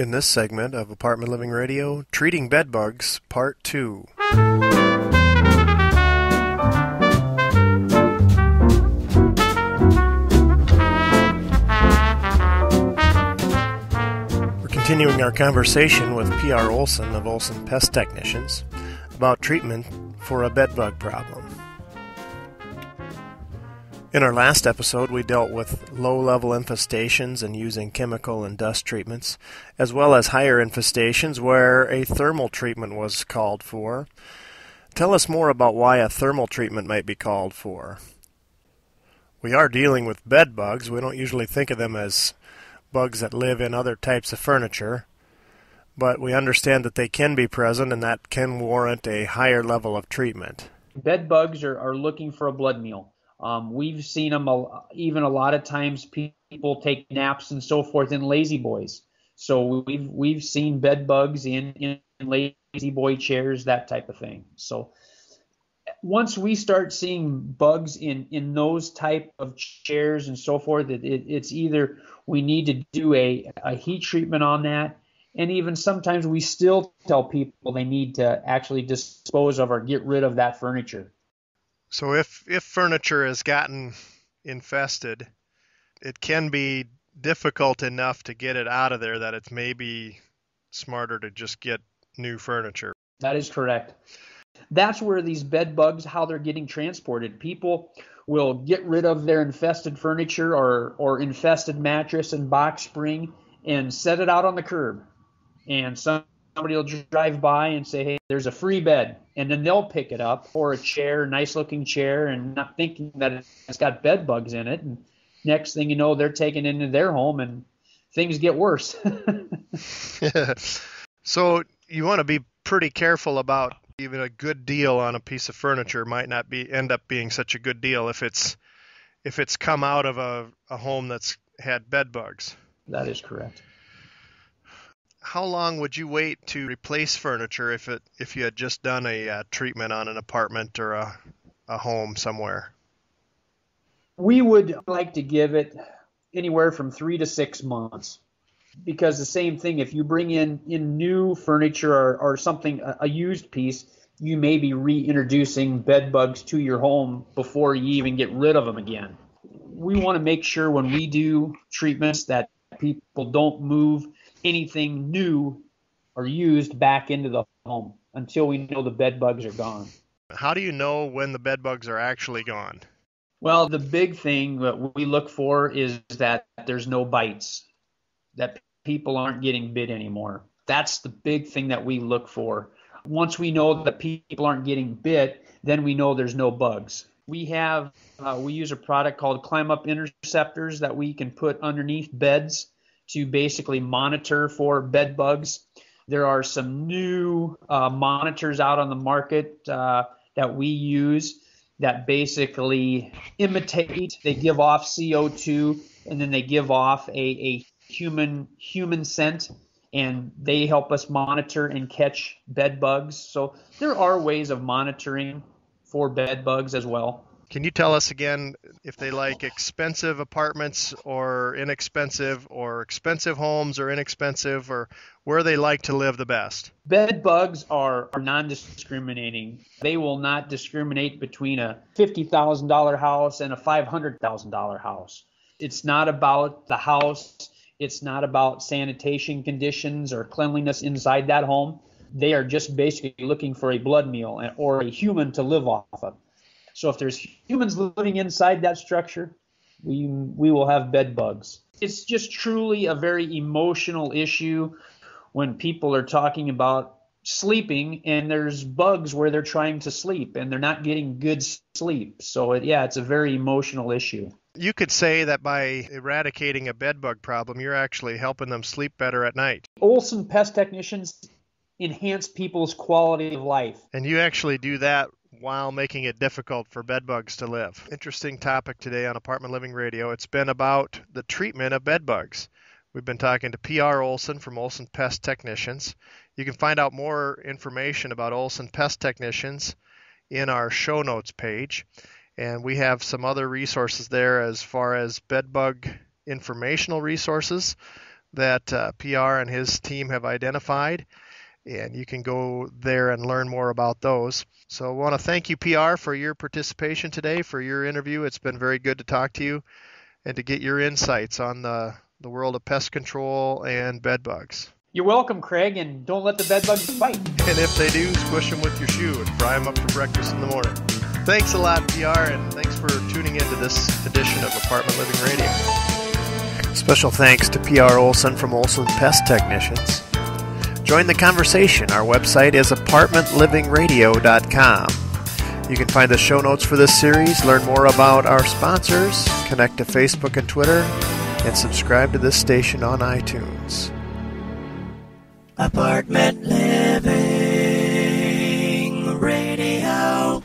In this segment of Apartment Living Radio, Treating Bed Bugs, Part 2. We're continuing our conversation with P.R. Olson of Olson Pest Technicians about treatment for a bed bug problem. In our last episode, we dealt with low-level infestations and using chemical and dust treatments, as well as higher infestations where a thermal treatment was called for. Tell us more about why a thermal treatment might be called for. We are dealing with bed bugs. We don't usually think of them as bugs that live in other types of furniture, but we understand that they can be present and that can warrant a higher level of treatment. Bed bugs are looking for a blood meal. We've seen them even a lot of times. People take naps and so forth in lazy boys. So we've seen bed bugs in lazy boy chairs, that type of thing. So once we start seeing bugs in those type of chairs and so forth, it's either we need to do a heat treatment on that, and even sometimes we still tell people they need to actually dispose of or get rid of that furniture. So if furniture has gotten infested, it can be difficult enough to get it out of there that it's maybe smarter to just get new furniture. That is correct. That's where these bed bugs, how they're getting transported. People will get rid of their infested furniture or infested mattress and box spring and set it out on the curb. And somebody will drive by and say, hey, there's a free bed. And then they'll pick it up, or a chair, nice looking chair, and not thinking that it's got bed bugs in it. And next thing you know, they're taken into their home and things get worse. So you want to be pretty careful about even a good deal on a piece of furniture might not end up being such a good deal if it's come out of a home that's had bed bugs. That is correct. How long would you wait to replace furniture if you had just done a treatment on an apartment or a home somewhere? We would like to give it anywhere from 3 to 6 months, because the same thing, if you bring in new furniture or something, a used piece, you may be reintroducing bed bugs to your home before you even get rid of them again. We want to make sure when we do treatments that people don't move anything new or used back into the home until we know the bed bugs are gone. How do you know when the bed bugs are actually gone? Well, the big thing that we look for is that there's no bites, that people aren't getting bit anymore. That's the big thing that we look for. Once we know that people aren't getting bit, then we know there's no bugs. We use a product called Climb Up Interceptors that we can put underneath beds to basically monitor for bed bugs. There are some new monitors out on the market that we use that basically imitate. They give off CO2 and then they give off a human scent, and they help us monitor and catch bed bugs. So there are ways of monitoring for bed bugs as well. Can you tell us again if they like expensive apartments or inexpensive, or expensive homes or inexpensive, or where they like to live the best? Bed bugs are non-discriminating. They will not discriminate between a $50,000 house and a $500,000 house. It's not about the house. It's not about sanitation conditions or cleanliness inside that home. They are just basically looking for a blood meal or a human to live off of. So if there's humans living inside that structure, we will have bed bugs. It's just truly a very emotional issue when people are talking about sleeping and there's bugs where they're trying to sleep and they're not getting good sleep. So it's a very emotional issue. You could say that by eradicating a bed bug problem, you're actually helping them sleep better at night. Olson Pest Technicians enhance people's quality of life. And you actually do that while making it difficult for bed bugs to live. Interesting topic today on Apartment Living Radio. It's been about the treatment of bed bugs. We've been talking to P.R. Olson from Olson Pest Technicians. You can find out more information about Olson Pest Technicians in our show notes page. And we have some other resources there as far as bed bug informational resources. that PR and his team have identified, and you can go there and learn more about those. So I want to thank you, PR, for your participation today, for your interview. It's been very good to talk to you and to get your insights on the world of pest control and bed bugs. You're welcome, Craig, and don't let the bed bugs bite. And if they do, squish them with your shoe and fry them up for breakfast in the morning. Thanks a lot, PR, and thanks for tuning into this edition of Apartment Living Radio. Special thanks to PR Olson from Olson Pest Technicians. Join the conversation. Our website is apartmentlivingradio.com. You can find the show notes for this series, learn more about our sponsors, connect to Facebook and Twitter, and subscribe to this station on iTunes. Apartment Living Radio.